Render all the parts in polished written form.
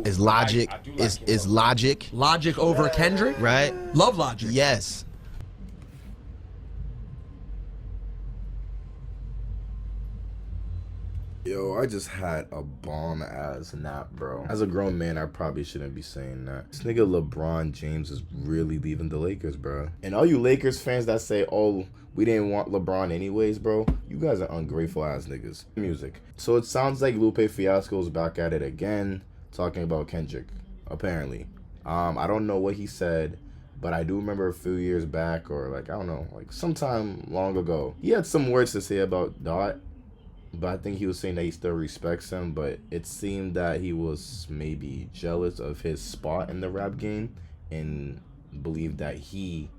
is Logic. Is Logic. Logic over Kendrick? Right? Love Logic. Yes. Yo, I just had a bomb ass nap, bro. As a grown man, I probably shouldn't be saying that. This nigga LeBron James is really leaving the Lakers, bro. And all you Lakers fans that say, oh, we didn't want LeBron anyways, bro, you guys are ungrateful ass niggas. Music. So it sounds like Lupe Fiasco is back at it again, talking about Kendrick, apparently. I don't know what he said, but I do remember a few years back, or like, I don't know, like sometime long ago, he had some words to say about Dot. But I think he was saying that he still respects him, but it seemed that he was maybe jealous of his spot in the rap game and believed that he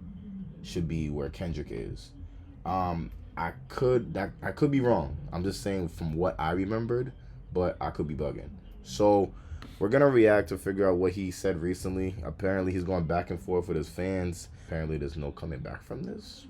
should be where Kendrick is. I could be wrong. I'm just saying from what I remembered, but I could be bugging. So we're gonna react to figure out what he said recently. Apparently he's going back and forth with his fans. Apparently there's no coming back from this.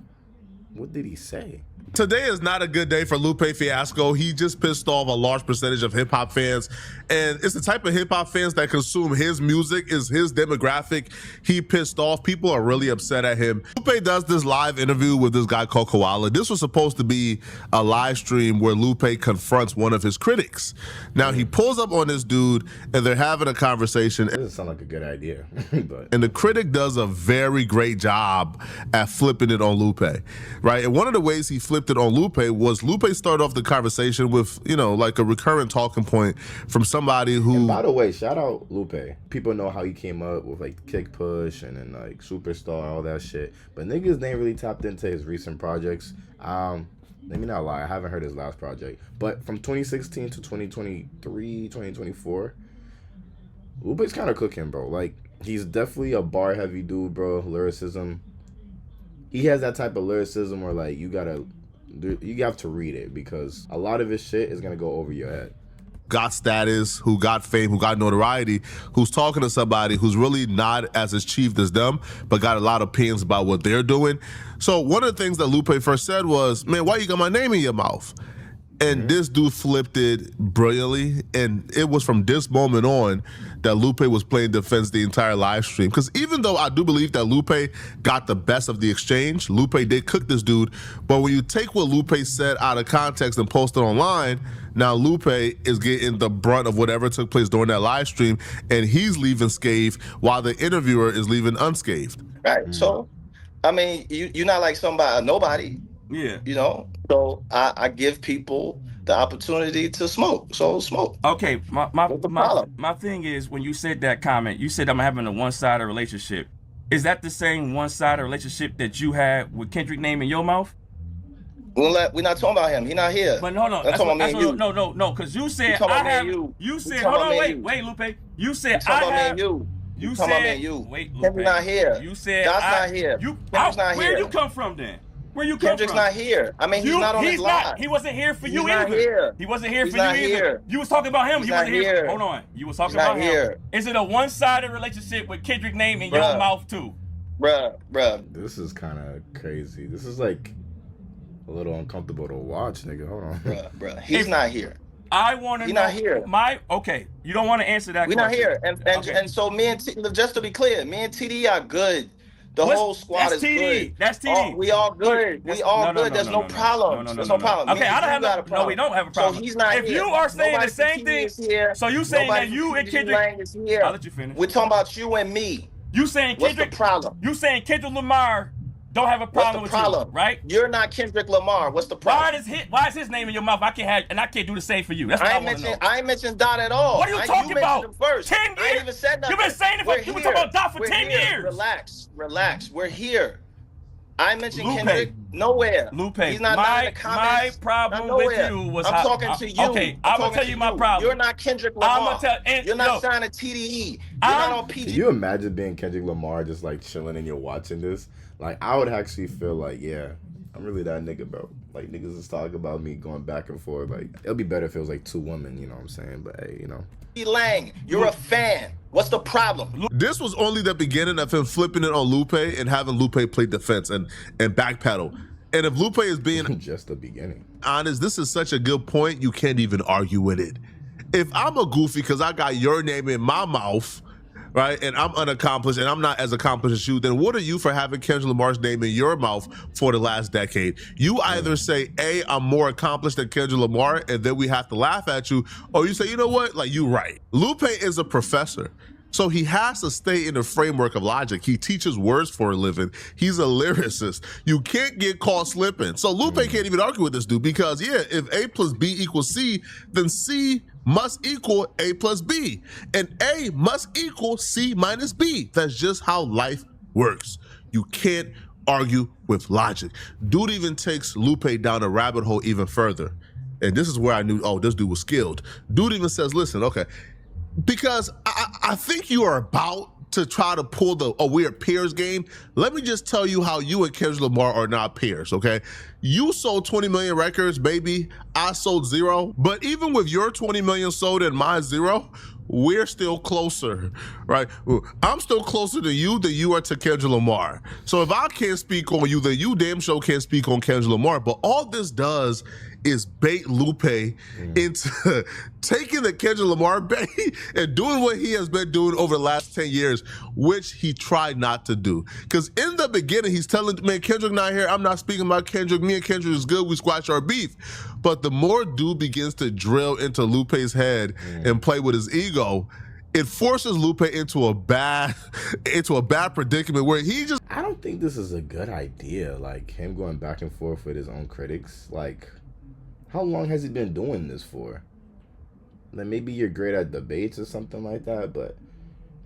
What did he say? Today is not a good day for Lupe Fiasco. He just pissed off a large percentage of hip hop fans. And it's the type of hip hop fans that consume his music, is his demographic. He pissed off. People are really upset at him. Lupe does this live interview with this guy called Koala. This was supposed to be a live stream where Lupe confronts one of his critics. Now he pulls up on this dude and they're having a conversation. It doesn't sound like a good idea. But. And the critic does a very great job at flipping it on Lupe, right? And one of the ways he flipped it on Lupe was Lupe started off the conversation with, you know, like a recurrent talking point from somebody who... And by the way, shout out Lupe. People know how he came up with like Kick Push and then like Superstar, all that shit. But niggas ain't really tapped into his recent projects. Let me not lie, I haven't heard his last project. But from 2016 to 2023, 2024, Lupe's kind of cooking, bro. Like, he's definitely a bar heavy dude, bro. Lyricism. He has that type of lyricism where like you have to read it because a lot of his shit is gonna go over your head. Got status, who got fame, who got notoriety, who's talking to somebody who's really not as achieved as them, but got a lot of opinions about what they're doing. So one of the things that Lupe first said was, man, why you got my name in your mouth? And this dude flipped it brilliantly. And it was from this moment on that Lupe was playing defense the entire live stream. Because even though I do believe that Lupe got the best of the exchange, Lupe did cook this dude. But when you take what Lupe said out of context and post it online, now Lupe is getting the brunt of whatever took place during that live stream. And he's leaving scathed while the interviewer is leaving unscathed. Right. So, I mean, you're not like nobody. Yeah. You know, so I give people the opportunity to smoke. So smoke. Okay, my thing is, when you said that comment, you said I'm having a one-sided relationship. Is that the same one-sided relationship that you had with Kendrick name in your mouth? We're not talking about him. He's not here. But hold on. No, because you said I have. You said, hold on, wait, Lupe. You said I have. You said, wait, Lupe. Kendrick's not here. You said God's not here. Kendrick's not here. Where you come from then? Where you come Kendrick's from? not here. I mean, he's not on his live. He wasn't here for you He's not either. Here. He wasn't here He's for you not either. Here. You was talking about him. He's He wasn't not here. Hold on. You was talking He's about not him. Here. Is it a one-sided relationship with Kendrick name in your mouth too? Bruh. This is kind of crazy. This is like a little uncomfortable to watch, nigga. Hold on. Bruh. He's not here. I want to know. He's not here. Okay. You don't want to answer that question. We're not here. And so me and just to be clear, me and TD are good. The whole squad is good. That's TD. We all good. We all good. There's no problem. There's no problem. Okay, I don't have a problem. No, we don't have a problem. So he's not here. If you are saying the same thing, so you saying that you and Kendrick is here. I'll let you finish. We're talking about you and me. You saying Kendrick? What's the problem? You saying Kendrick Lamar don't have a problem with you, right? You're not Kendrick Lamar. What's the problem? Why is his name in your mouth? I can't do the same for you. That's what I want to know. I ain't mentioned Dot at all. What are you talking about? Him first. 10 years. I ain't even said nothing. You've been saying it for. You've been talking about Dot for 10 years. Relax. We're here. I mentioned Kendrick nowhere. Lupe, he's not in the comments. My problem with you was I'm talking to you. Okay, I'm gonna tell you my problem. You're not Kendrick Lamar. You're not signed to TDE. You're not on PG. Can you imagine being Kendrick Lamar just like chilling and you're watching this? Like, I would actually feel like, yeah, I'm really that nigga, bro. Like, niggas is talking about me going back and forth. Like, it'll be better if it was like two women, you know what I'm saying? But hey, you know. Lang, you're a fan. What's the problem? This was only the beginning of him flipping it on Lupe and having Lupe play defense and backpedal. And if Lupe is being just the beginning honest, this is such a good point, you can't even argue with it. if I'm a goofy because I got your name in my mouth, right, and I'm unaccomplished and I'm not as accomplished as you, then what are you for having Kendrick Lamar's name in your mouth for the last decade? You either say, A, I'm more accomplished than Kendrick Lamar, and then we have to laugh at you, or you say, you know what, like, you right. Lupe is a professor. So he has to stay in the framework of logic. He teaches words for a living. He's a lyricist. You can't get caught slipping. So Lupe can't even argue with this dude because, yeah, if A plus B equals C, then C must equal A plus B. And A must equal C minus B. That's just how life works. You can't argue with logic. Dude even takes Lupe down a rabbit hole even further. And this is where I knew, oh, this dude was skilled. Dude even says, listen, okay, because I think you are about to try to pull a weird peers game. Let me just tell you how you and Kendrick Lamar are not peers, okay? You sold 20 million records, baby. I sold 0. But even with your 20 million sold and mine 0, we're still closer, right? I'm still closer to you than you are to Kendrick Lamar. So if I can't speak on you, then you damn sure can't speak on Kendrick Lamar. But all this does is bait Lupe into taking the Kendrick Lamar bait and doing what he has been doing over the last 10 years, which he tried not to do. Because in the beginning, he's telling, man, Kendrick not here. I'm not speaking about Kendrick. Me and Kendrick is good. We squash our beef. But the more dude begins to drill into Lupe's head and play with his ego, it forces Lupe into a bad predicament where he just... I don't think this is a good idea, like him going back and forth with his own critics. Like, how long has he been doing this for? Like, maybe you're great at debates or something like that, but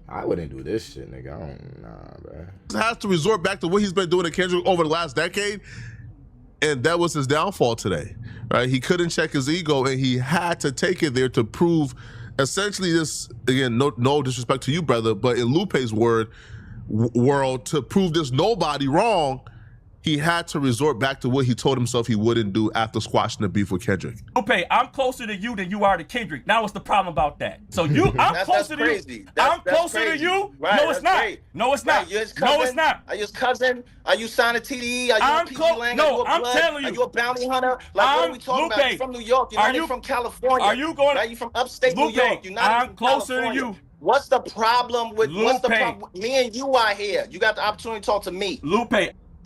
I wouldn't do this shit, nigga. Nah, bro. Has to resort back to what he's been doing to Kendrick over the last decade, and that was his downfall today, right? He couldn't check his ego, and he had to take it there to prove essentially this, again, no disrespect to you, brother, but in Lupe's world, to prove this nobody wrong, he had to resort back to what he told himself he wouldn't do after squashing the beef with Kendrick. Lupe, I'm closer to you than you are to Kendrick. Now what's the problem about that? So I'm closer to you. I'm closer to you. Right, no, it's not. Great. No, it's not. Right, you're his cousin. No, it's not. Are you his cousin? Are you signed a TDE? Are you I'm a PG Lang? no, Are you a I'm blood? telling you. Are you a bounty hunter? Like, what are we talking about? You're from New York. You're not even from California. Are you going? Right? You're from upstate Lupe, New York. You're not even I'm from closer California. to you. What's the problem with Lupe. what's the problem? Me and you are here. You got the opportunity to talk to me. Lupe.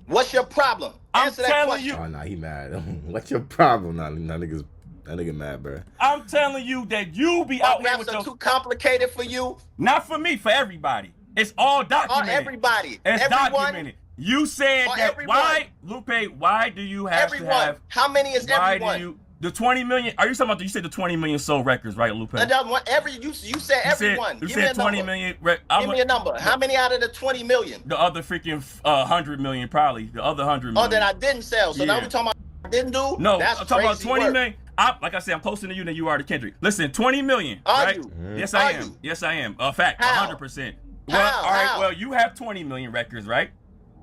What's your problem? Answer that telling question. you. Oh, nah, he mad. What's your problem? Nah, that nigga mad, bro. I'm telling you that you be out here with raps your... are too complicated for you. Not for me, for everybody. It's all documented. Everybody. It's Everyone. documented. You said that. Everyone. Why, Lupe? Why do you have Everyone. to have? How many is why everyone? Do you? The 20 million. Are you talking about? You said the 20 million sold records, right, Lupe? You said everyone. You Give me said a 20 number. million. Give me a number. How many out of the 20 million? The other freaking 100 million, probably. The other 100 million. Oh, that I didn't sell. So now we talking about I didn't do? No, that's I'm talking about crazy 20 work. million. Like I said, I'm closer to you than you are to Kendrick. Listen, 20 million. Are right? you? Yes, I Are am. you? Yes, I am. Fact, How? 100%. How? Well, all right. How? Well, you have 20 million records, right?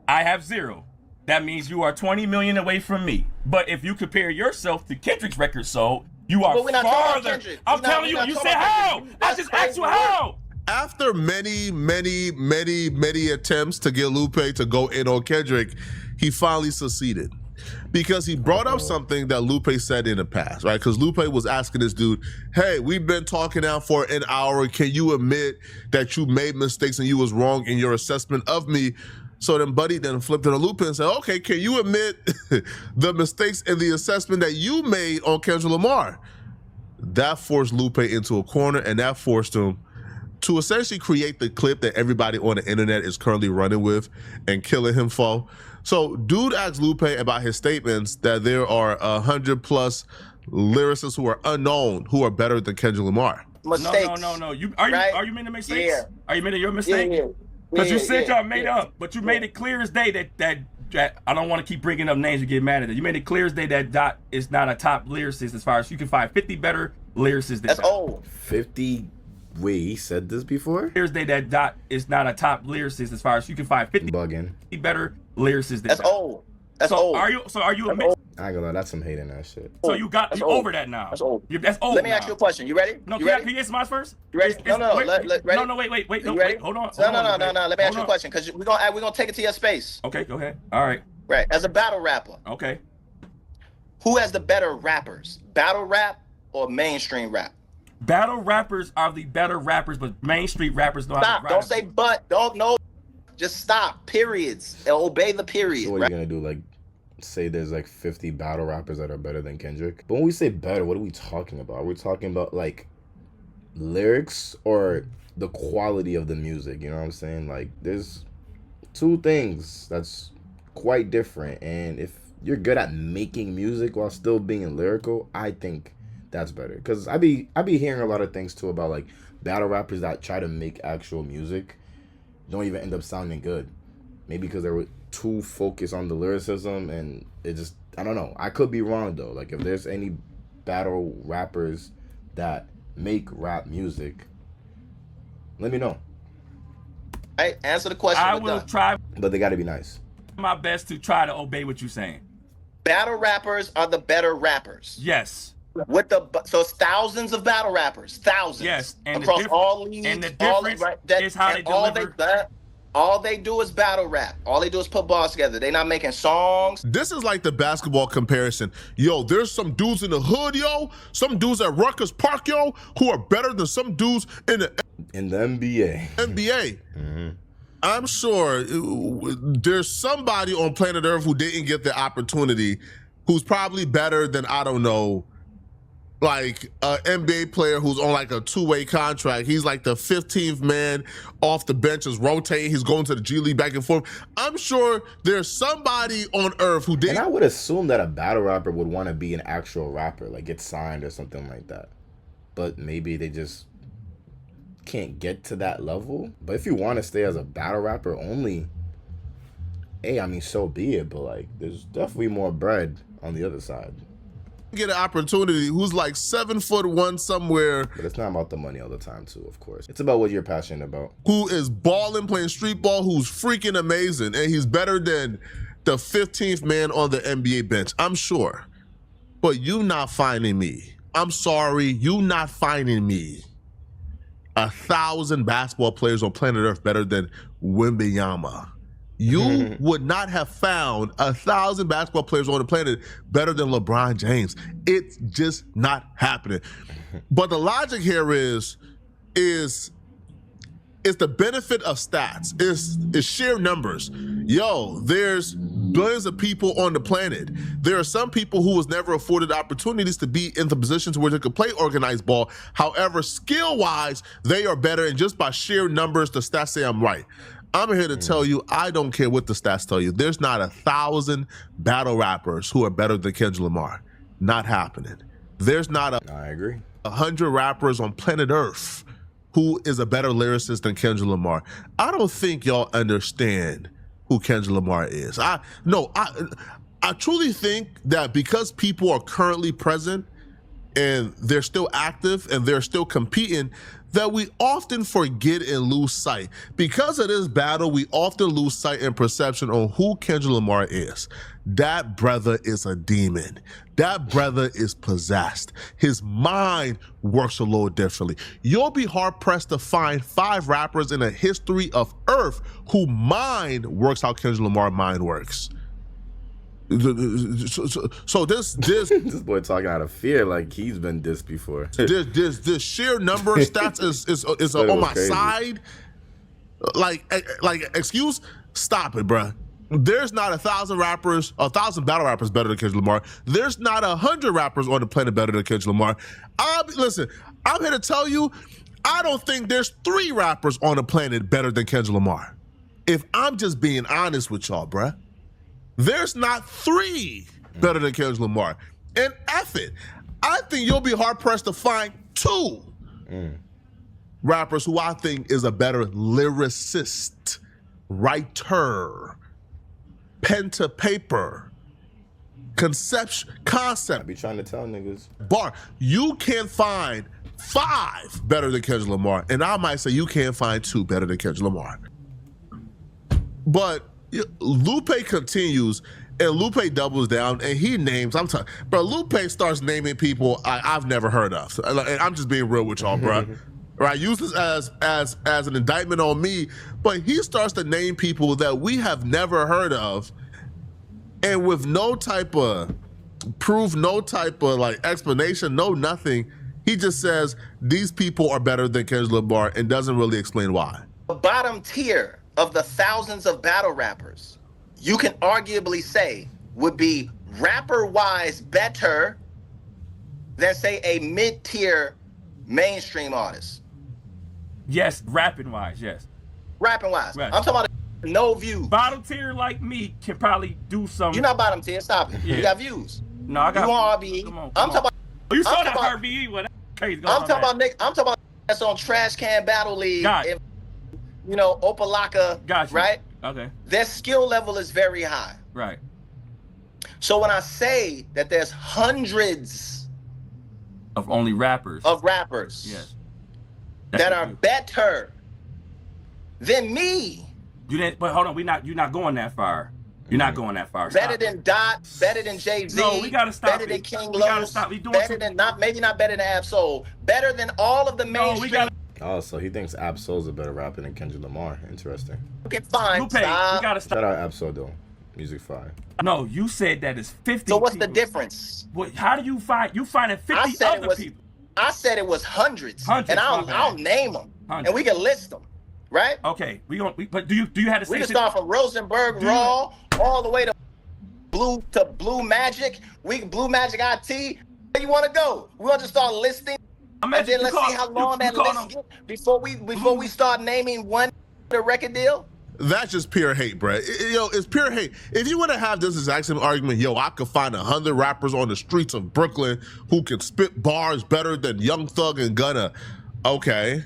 I have 0. That means you are 20 million away from me. But if you compare yourself to Kendrick's records sold, you are we're not talking about farther. Kendrick. I'm telling you. You said how? I just asked you how. After many attempts to get Lupe to go in on Kendrick, he finally succeeded. Because he brought up something that Lupe said in the past, right? Because Lupe was asking this dude, hey, we've been talking now for an hour. Can you admit that you made mistakes and you was wrong in your assessment of me? So then Buddy then flipped it to Lupe and said, okay, can you admit the mistakes in the assessment that you made on Kendrick Lamar? That forced Lupe into a corner, and that forced him to essentially create the clip that everybody on the internet is currently running with and killing him for. So dude asked Lupe about his statements that there are 100+ lyricists who are unknown who are better than Kendrick Lamar. Mistakes. No. Are you making mistakes? Yeah. Are you making your mistake? Yeah. Because you said y'all made up, but you made it clear as day that I don't want to keep bringing up names and get mad at it. You made it clear as day that Dot is not a top lyricist as far as you can find 50 better lyricists than That's Dot. old. 50. Wait, he said this before? Clear as day that Dot is not a top lyricist as far as you can find 50 Bugging. better lyricists than That's Dot. old. That's so old. Are you That's old. I ain't gonna lie, that's some hate in that shit. So you over that now? That's old. That's old. Let me ask you a question. You ready? No, you can ready? you answer mine first? You ready? Wait. You ready? Hold on. No. Let me ask you a question because we're gonna take it to your space. Okay, go ahead. All right. Right. As a battle rapper, Okay. who has the better rappers? Battle rap or mainstream rap? Battle rappers are the better rappers, but Main Street rappers know how to Stop. rap. Don't say but. Don't know. Just stop. Periods. And obey the period. So what are you gonna do? Like, say there's like 50 battle rappers that are better than Kendrick? But when we say better, what are we talking about? Are we talking about like lyrics or the quality of the music? You know what I'm saying? Like, there's two things that's quite different. And if you're good at making music while still being lyrical, I think that's better. Because I be hearing a lot of things too about like battle rappers that try to make actual music don't even end up sounding good. Maybe because they were too focused on the lyricism, and it just, I don't know. I could be wrong though. Like, if there's any battle rappers that make rap music, let me know. Right? Answer the question. I we're will done. try But they gotta be nice. my best to try to obey what you're saying. Battle rappers are the better rappers. Yes. So it's thousands of battle rappers, thousands. Yes, and across all leagues. and the all difference that, is how they and all deliver. all they do is battle rap. All they do is put bars together. They're not making songs. This is like the basketball comparison. Yo, there's some dudes in the hood, yo, some dudes at Rutgers Park, yo, who are better than some dudes in the NBA. NBA. I'm sure there's somebody on planet Earth who didn't get the opportunity, who's probably better than, I don't know, like an NBA player who's on like a two-way contract. He's like the 15th man off the bench, is rotating. He's going to the G League back and forth. I'm sure there's somebody on Earth who didn't. And I would assume that a battle rapper would want to be an actual rapper, like get signed or something like that. But maybe they just can't get to that level. But if you want to stay as a battle rapper only, hey, I mean, so be it. But like, there's definitely more bread on the other side. Get an opportunity, who's like 7'1" somewhere, But it's not about the money all the time too, of course. It's about what you're passionate about. who is balling, playing street ball, who's freaking amazing, and he's better than the 15th man on the NBA bench, I'm sure. But you not finding me. I'm sorry, you not finding me 1,000 basketball players on planet Earth better than Wembanyama. You would not have found 1,000 basketball players on the planet better than LeBron James. It's just not happening. But the logic here is the benefit of stats. It's sheer numbers. Yo, there's billions of people on the planet. There are some people who was never afforded opportunities to be in the positions where they could play organized ball. However, skill-wise, they are better, and just by sheer numbers, the stats say I'm right. I'm here to tell you, I don't care what the stats tell you. There's not 1,000 battle rappers who are better than Kendrick Lamar. Not happening. There's not I agree. 100 rappers on planet Earth who is a better lyricist than Kendrick Lamar. I don't think y'all understand who Kendrick Lamar is. I truly think that because people are currently present and they're still active and they're still competing, that we often forget and lose sight. Because of this battle, we often lose sight and perception on who Kendrick Lamar is. That brother is a demon. That brother is possessed. His mind works a little differently. You'll be hard-pressed to find 5 rappers in the history of Earth whose mind works how Kendrick Lamar's mind works. So this This boy talking out of fear like he's been dissed before. this sheer number of stats is on my crazy. side. Like excuse, stop it, bruh. There's not 1,000 battle rappers better than Kendrick Lamar. There's not 100 rappers on the planet better than Kendrick Lamar. Listen, I'm here to tell you, I don't think there's 3 rappers on the planet better than Kendrick Lamar. If I'm just being honest with y'all, bruh. There's not 3 better than Kendrick Lamar. And F it, I think you'll be hard-pressed to find 2 rappers who I think is a better lyricist, writer, pen to paper, concept, I be trying to tell niggas. bar. You can't find 5 better than Kendrick Lamar, and I might say you can't find 2 better than Kendrick Lamar. But Lupe continues, and Lupe doubles down, and he names. Bro, Lupe starts naming people I've never heard of. And I'm just being real with y'all, bro. Right? Use this as an indictment on me, but he starts to name people that we have never heard of, and with no type of proof, no type of like explanation, no nothing. He just says these people are better than Kendrick Lamar and doesn't really explain why. The bottom tier of the thousands of battle rappers, you can arguably say would be rapper-wise better than, say, a mid-tier mainstream artist. Yes, rapping wise, yes. Rapping wise. Right. I'm talking about no views. Bottom tier like me can probably do some. You're not bottom tier. Stop it. Yeah. You got views. No, I got. You want RBE? Come on, I'm talking about. Oh, you saw I'm that talking about- RBE? Well, that's crazy. I'm talking about Nick. I'm talking about that's on Trash Can Battle League. Got it. And, you know, Opalaka. Got you. Right. Okay. Their skill level is very high. Right. So when I say that there's hundreds Of only rappers. of rappers Yes. that are better than me, You didn't. But hold on. You're not going that far. You're not going that far. better Stop. than Dot, better than Jay-Z, No, we gotta stop better it. than King We gotta Los, stop. We doing better too- than maybe not better than Ab-Soul, better than all of the No, we mainstream. got. Oh, so he thinks Ab-Soul's a better rapper than Kendrick Lamar. Interesting. Okay, fine. Lupe, we Stop. gotta stop. Shout out Ab-Soul though. Music fire. No, you said that it's 50. So what's the people. difference? What, how do you find? You finding 50 said it other was- people? I said it was hundreds, Hundreds, and my I'll bad. name them, Hundreds. and we can list them, right? Okay, but do you have to We say can start from Rosenberg Do you- Raw all the way to Blue Magic. Blue Magic IT. Where you want to go? We want to start listing, and then let's see how long that list gets before we start naming one the record deal. That's just pure hate, bro. Yo, it's pure hate. If you want to have this exact same argument, yo, I could find 100 rappers on the streets of Brooklyn who can spit bars better than Young Thug and Gunna. Okay,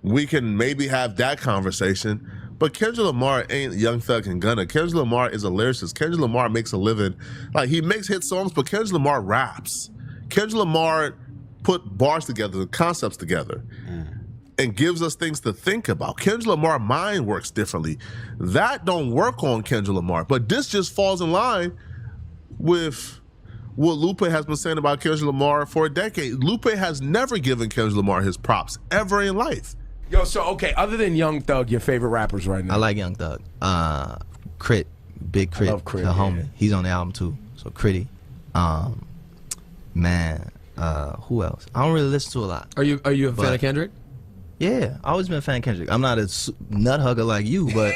we can maybe have that conversation. But Kendrick Lamar ain't Young Thug and Gunna. Kendrick Lamar is a lyricist. Kendrick Lamar makes a living. Like, he makes hit songs, but Kendrick Lamar raps. Kendrick Lamar put bars together, concepts together. And gives us things to think about. Kendrick Lamar mind works differently. That don't work on Kendrick Lamar. But this just falls in line with what Lupe has been saying about Kendrick Lamar for a decade. Lupe has never given Kendrick Lamar his props ever in life. Yo, so okay, other than Young Thug, your favorite rappers right now? I like Young Thug. Crit, Big Crit, love Crit, the yeah. homie. He's on the album too. So Critty. Who else? I don't really listen to a lot. Are you a fan But- of Kendrick? Yeah, I always been a fan of Kendrick. I'm not a nut hugger like you, but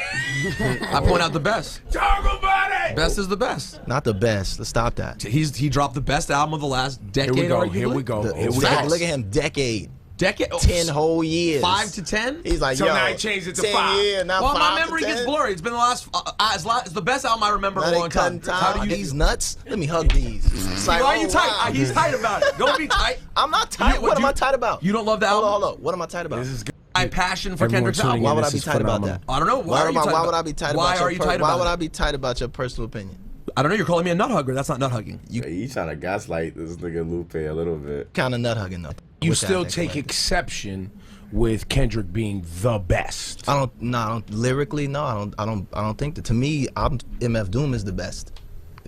I point out the best. Talk about it. Best is the best. not the best. Let's stop that. He dropped the best album of the last decade. Here we go. arguably. Here we go. The- Here we look go. at him, decade. Decade. 10 whole years. 5 to 10. He's like, So yo, now he changed it to 10 5. years, not Well, 5 my to memory 10. gets blurry. It's been the last. It's the best album I remember in Now a they long time. cutting How time. do you? These nuts? Let me hug these. It's like, Why are you oh, tight? wow. He's tight about it. Don't be tight. I'm not tight. What am I tight about? You don't love the Hold album? on, hold on. What am I tight about? My passion for Everyone Kendrick's tuning album. in. Why would I This be is tight about phenomenal. that? I don't know. Why would I be tight Why about are you tight Why about would it? I be tight about your personal opinion? I don't know. You're calling me a nut hugger. That's not nut hugging. You trying to gaslight this nigga Lupe a little bit. Kind of nut hugging though. You Which I still think take like it. exception with Kendrick being the best. I don't lyrically. No, I don't think that. To me, MF Doom is the best.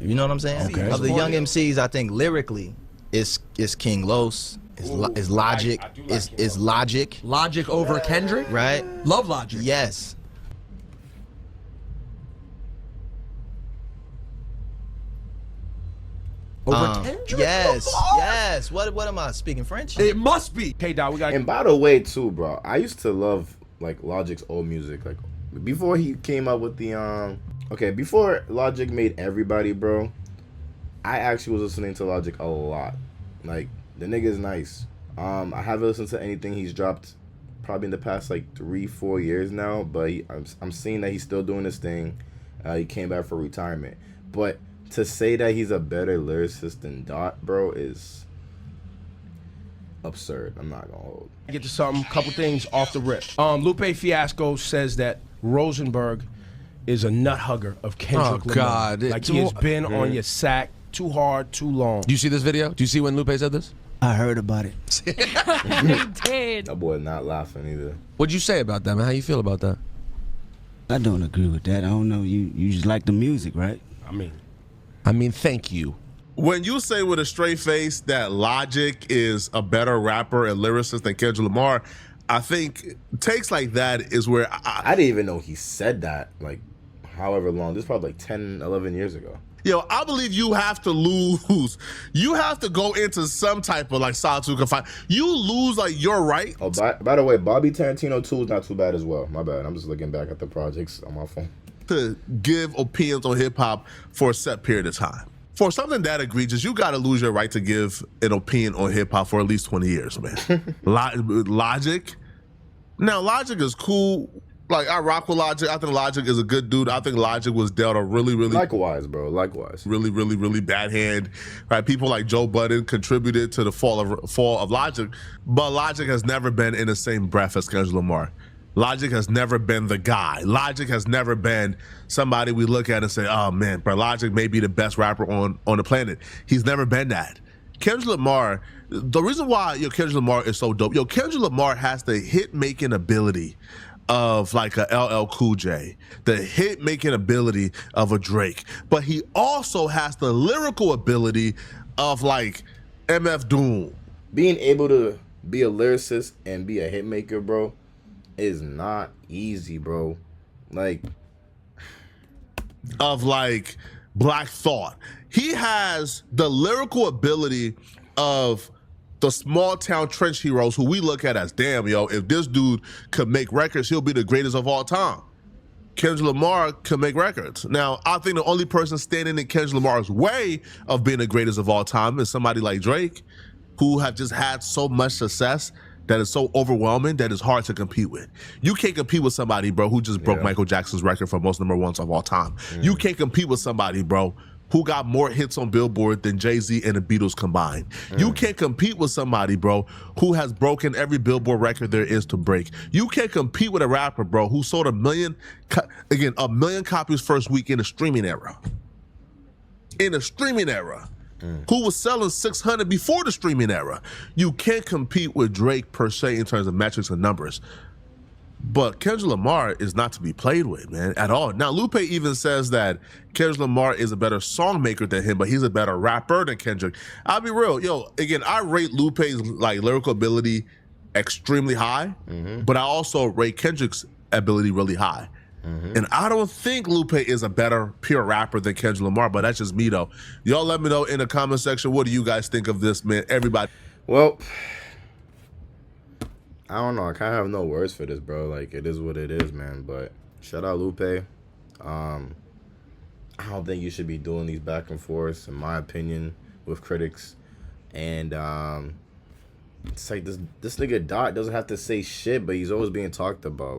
You know what I'm saying? Okay. Of the young MCs, I think lyrically, is King Los, is Logic, I do like is King Los. Logic, Logic over Kendrick. right? Love Logic. Yes. Over Kendrick. Yes, Lamar? yes. What am I speaking French? It must be. Hey, dog, we got And by the way, too, bro, I used to love like Logic's old music. Like before he came up with the before Logic made Everybody, bro, I actually was listening to Logic a lot. Like the nigga's nice. I haven't listened to anything he's dropped probably in the past like 3-4 years now, but I'm seeing that he's still doing this thing. He came back for retirement, but to say that he's a better lyricist than Dot, bro, is absurd. I'm not gonna hold. get to something. Couple things off the rip. Lupe Fiasco says that Rosenberg is a nut hugger of Kendrick Oh, Lamar. God. Like he has been on your sack too hard, too long. Do you see this video? Do you see when Lupe said this? I heard about it. That boy not laughing either. What'd you say about that, man? How you feel about that? I don't agree with that. I don't know. You just like the music, right? I mean, thank you. When you say with a straight face that Logic is a better rapper and lyricist than Kendrick Lamar, I think takes like that is where I didn't even know he said that, like, however long. This is probably like 10, 11 years ago. Yo, I believe you have to lose. You have to go into some type of like solitude confinement. You lose like your right. Oh, by the way, Bobby Tarantino 2 is not too bad as well. My bad. I'm just looking back at the projects on my phone. To give opinions on hip hop for a set period of time. For something that egregious, you got to lose your right to give an opinion on hip hop for at least 20 years, man. Logic. Now, Logic is cool. Like, I rock with Logic. I think Logic is a good dude. I think Logic was dealt a really likewise, bro. Likewise. Really bad hand. Right? People like Joe Budden contributed to the fall of Logic, but Logic has never been in the same breath as Kendrick Lamar. Logic has never been the guy. Logic has never been somebody we look at and say, oh man, bro, Logic may be the best rapper on the planet. He's never been that. Kendrick Lamar, the reason why Kendrick Lamar is so dope, Kendrick Lamar has the hit-making ability of like a LL Cool J, the hit-making ability of a Drake, but he also has the lyrical ability of like MF Doom. Being able to be a lyricist and be a hit maker, bro, is not easy, bro. Like, of like Black Thought. He has the lyrical ability of the small town trench heroes who we look at as, damn, yo, if this dude could make records, he'll be the greatest of all time. Kendrick Lamar can make records. Now, I think the only person standing in Kendrick Lamar's way of being the greatest of all time is somebody like Drake, who have just had so much success that is so overwhelming that it's hard to compete with. You can't compete with somebody, bro, who just broke Michael Jackson's record for most #1s of all time. You can't compete with somebody, bro, who got more hits on Billboard than Jay-Z and the Beatles combined. You can't compete with somebody, bro, who has broken every Billboard record there is to break. You can't compete with a rapper, bro, who sold 1 million copies first week in the streaming era. In the streaming era. Who was selling 600 before the streaming era. You can't compete with Drake per se in terms of metrics and numbers. But Kendrick Lamar is not to be played with, man, at all. Now, Lupe even says that Kendrick Lamar is a better song maker than him, but he's a better rapper than Kendrick. I'll be real. Yo, again, I rate Lupe's like lyrical ability extremely high, but I also rate Kendrick's ability really high. And I don't think Lupe is a better pure rapper than Kendrick Lamar, but that's just me, though. Y'all let me know in the comment section, what do you guys think of this, man? Everybody. Well, I don't know. I kind of have no words for this, bro. Like, it is what it is, man. But shout out Lupe. I don't think you should be doing these back and forths, in my opinion, with critics. And it's like this nigga Dot doesn't have to say shit, but he's always being talked about.